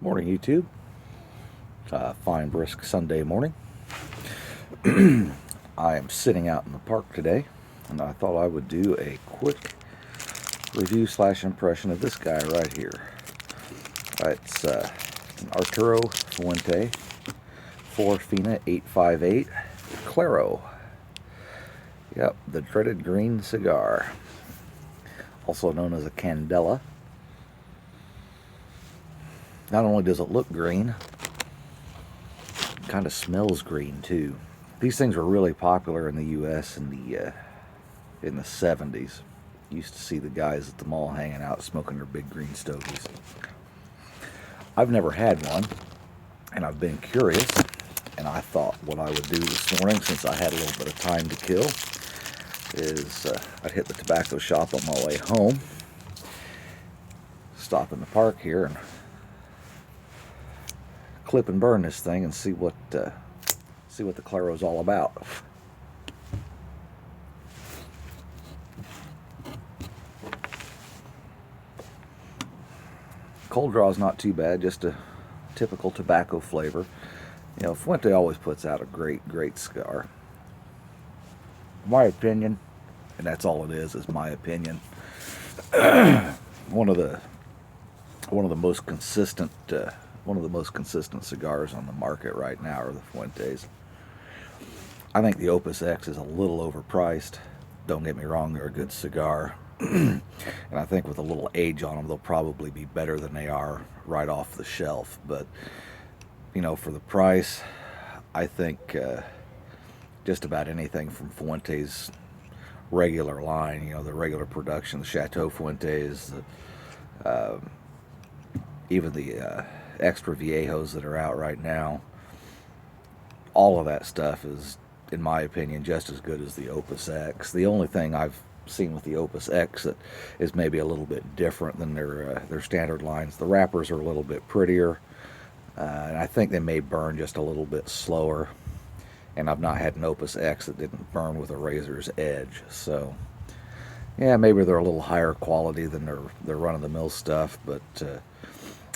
Morning, YouTube. Fine, brisk Sunday morning. I am sitting out in the park today, and I thought I would do a quick review slash impression of this guy right here. It's an Arturo Fuente 4 Fina 858 Claro. Yep, the dreaded green cigar, also known as a Candela. Not only does it look green, it kind of smells green too. These things were really popular in the U.S. in the 70s. Used to see the guys at the mall hanging out smoking their big green stogies. I've never had one, and I've been curious, and I thought what I would do this morning, since I had a little bit of time to kill, is I'd hit the tobacco shop on my way home, stop in the park here, and clip and burn this thing and see what the Claro's all about. Cold draw is not too bad, just a typical tobacco flavor. You know, Fuente always puts out a great cigar. My opinion, and that's all it is my opinion. one of the most consistent cigars on the market right now are the Fuentes. I think the Opus X is a little overpriced. Don't get me wrong, they're a good cigar. And I think with a little age on them, they'll probably be better than they are right off the shelf. But, you know, for the price, I think just about anything from Fuente's regular line, you know, the regular production, the Chateau Fuentes, even the extra Viejos that are out right now, all of that stuff is, in my opinion, just as good as the Opus X. The only thing I've seen with the Opus X that is maybe a little bit different than their standard lines, the wrappers are a little bit prettier, and I think they may burn just a little bit slower. And I've not had an Opus X that didn't burn with a razor's edge. So, yeah, maybe they're a little higher quality than their run-of-the-mill stuff, but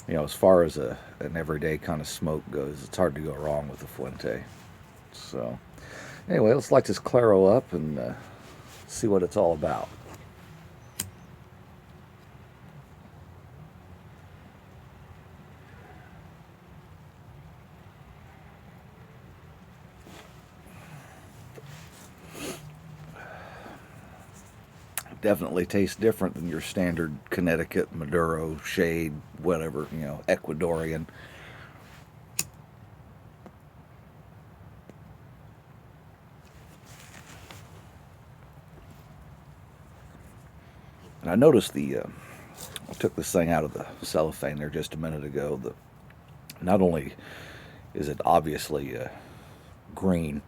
you know, as far as an everyday kind of smoke goes, it's hard to go wrong with the Fuente. So, anyway, let's light this Claro up and see what it's all about. Definitely tastes different than your standard Connecticut, Maduro, Shade, whatever, you know, Ecuadorian. And I noticed I took this thing out of the cellophane there just a minute ago. Not only is it obviously green,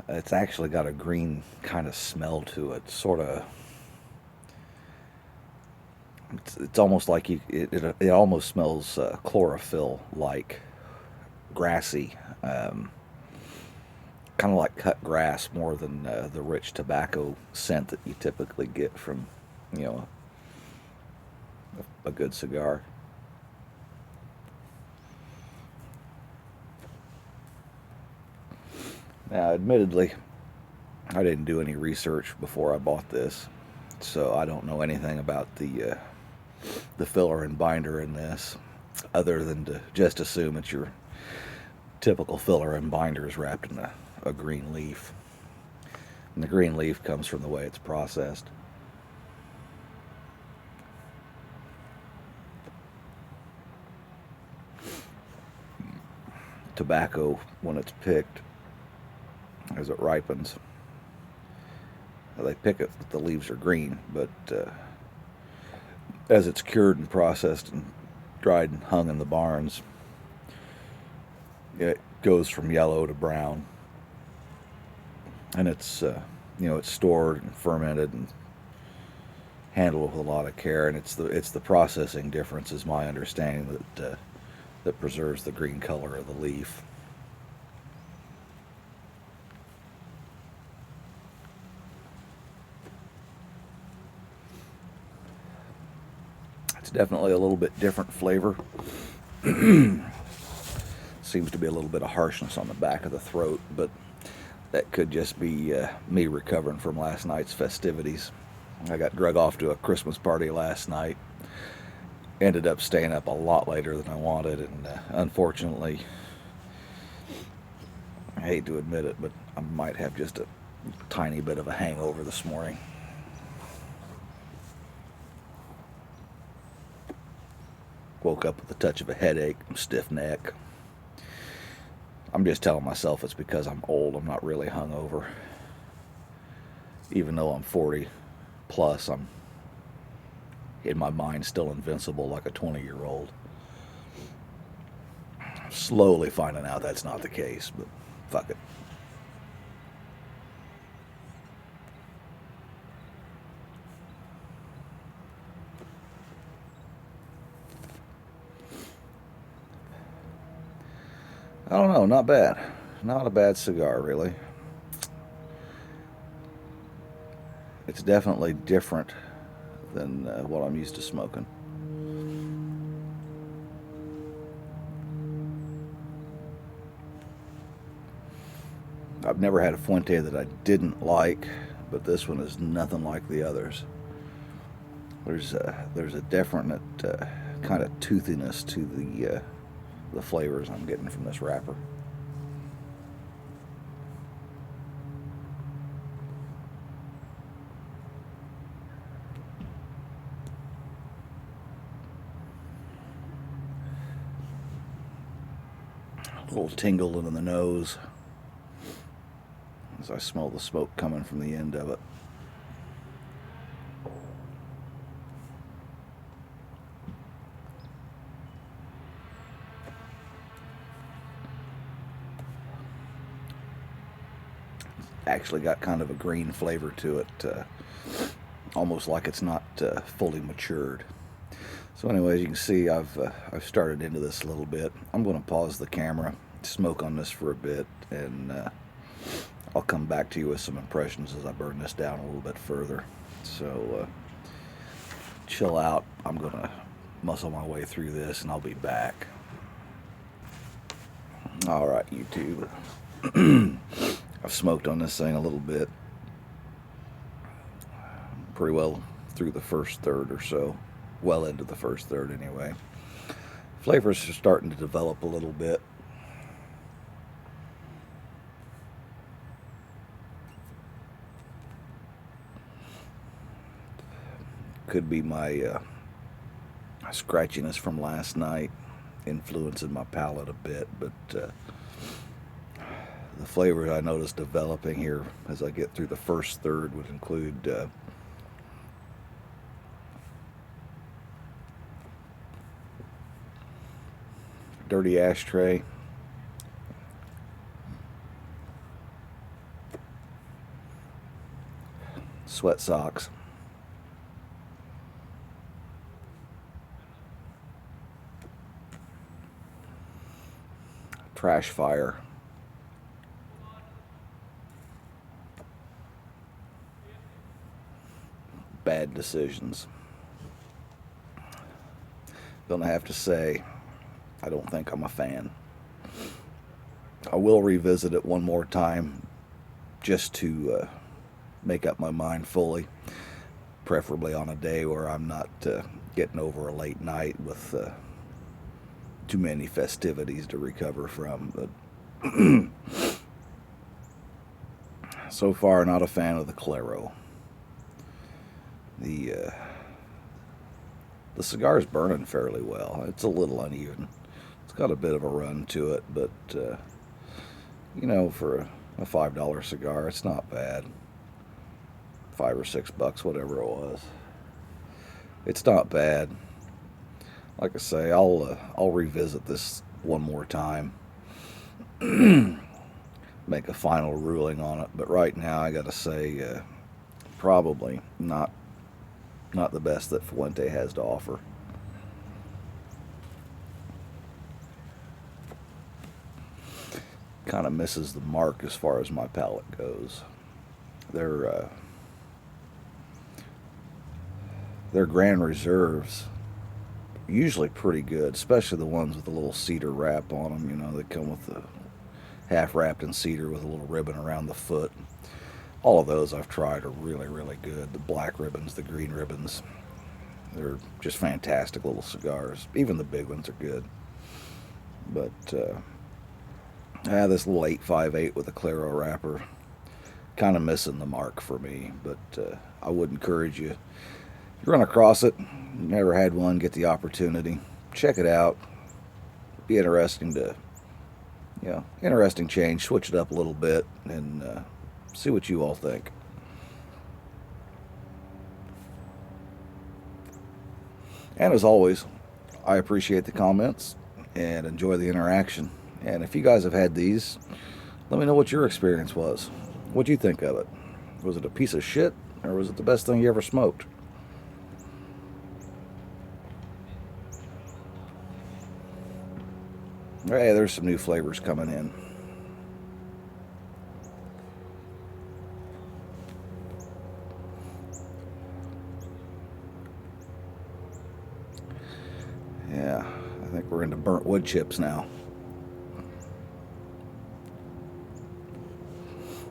it's actually got a green kind of smell to it. Sort of, it's almost like it almost smells chlorophyll like, grassy, kind of like cut grass more than the rich tobacco scent that you typically get from, you know, a good cigar. Now, admittedly, I didn't do any research before I bought this, so I don't know anything about the filler and binder in this, other than to just assume it's your typical filler and binder is wrapped in a green leaf. And the green leaf comes from the way it's processed. Tobacco, when it's picked, as it ripens, they pick it, the leaves are green, but as it's cured and processed and dried and hung in the barns, it goes from yellow to brown, and it's you know, it's stored and fermented and handled with a lot of care. And it's the processing difference, is my understanding, that preserves the green color of the leaf. It's definitely a little bit different flavor Seems to be a little bit of harshness on the back of the throat, but that could just be me recovering from last night's festivities. I got drug off to a Christmas party last night. Ended up staying up a lot later than I wanted, and unfortunately, I hate to admit it, but I might have just a tiny bit of a hangover this morning. Woke up with a touch of a headache, stiff neck. I'm just telling myself it's because I'm old. I'm not really hungover. Even though I'm 40 plus, I'm in my mind still invincible like a 20-year-old. Slowly finding out that's not the case, but fuck it. I don't know, not bad. Not a bad cigar, really. It's definitely different than what I'm used to smoking. I've never had a Fuente that I didn't like, but this one is nothing like the others. There's a definite kind of toothiness to the flavors I'm getting from this wrapper. A little tingle in the nose as I smell the smoke coming from the end of it. Actually got kind of a green flavor to it, almost like it's not fully matured. So anyway, as you can see, I've started into this a little bit. I'm going to pause the camera, smoke on this for a bit, and I'll come back to you with some impressions as I burn this down a little bit further. So chill out. I'm going to muscle my way through this, and I'll be back. All right, YouTube. I've smoked on this thing a little bit. Pretty well through the first third or so. Well into the first third anyway. Flavors are starting to develop a little bit. Could be my scratchiness from last night influencing my palate a bit, but the flavors I noticed developing here as I get through the first third would include dirty ashtray, sweat socks, trash fire, bad decisions. Gonna have to say, I don't think I'm a fan. I will revisit it one more time just to make up my mind fully, preferably on a day where I'm not getting over a late night with too many festivities to recover from. But so far, not a fan of the Claro. The cigar's burning fairly well. It's a little uneven. It's got a bit of a run to it, but you know, for a $5 cigar, it's not bad. $5 or $6, whatever it was. It's not bad. Like I say, I'll revisit this one more time, make a final ruling on it. But right now, I got to say, probably not the best that Fuente has to offer. Kind of misses the mark as far as my palate goes. Their Grand Reserves usually pretty good, especially the ones with a little cedar wrap on them. You know, they come with the half wrapped in cedar with a little ribbon around the foot. All of those I've tried are really, really good. The black ribbons, the green ribbons, they're just fantastic little cigars. Even the big ones are good. But this little 858 with a Claro wrapper, kind of missing the mark for me. But I would encourage you, if you run across it, never had one, get the opportunity, check it out. Be interesting to, interesting change. Switch it up a little bit and see what you all think. And as always, I appreciate the comments and enjoy the interaction. And if you guys have had these, let me know what your experience was. What'd you think of it? Was it a piece of shit, or was it the best thing you ever smoked? Hey, there's some new flavors coming in. Yeah, I think we're into burnt wood chips now.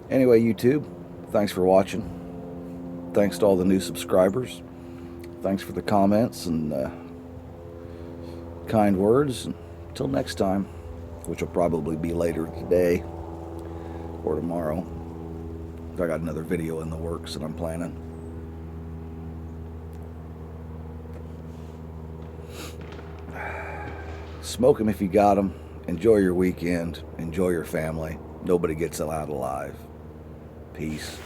Anyway, YouTube, thanks for watching. Thanks to all the new subscribers. Thanks for the comments and kind words. Until next time, which will probably be later today or tomorrow. I got another video in the works that I'm planning. Smoke them if you got them. Enjoy your weekend. Enjoy your family. Nobody gets out alive. Peace.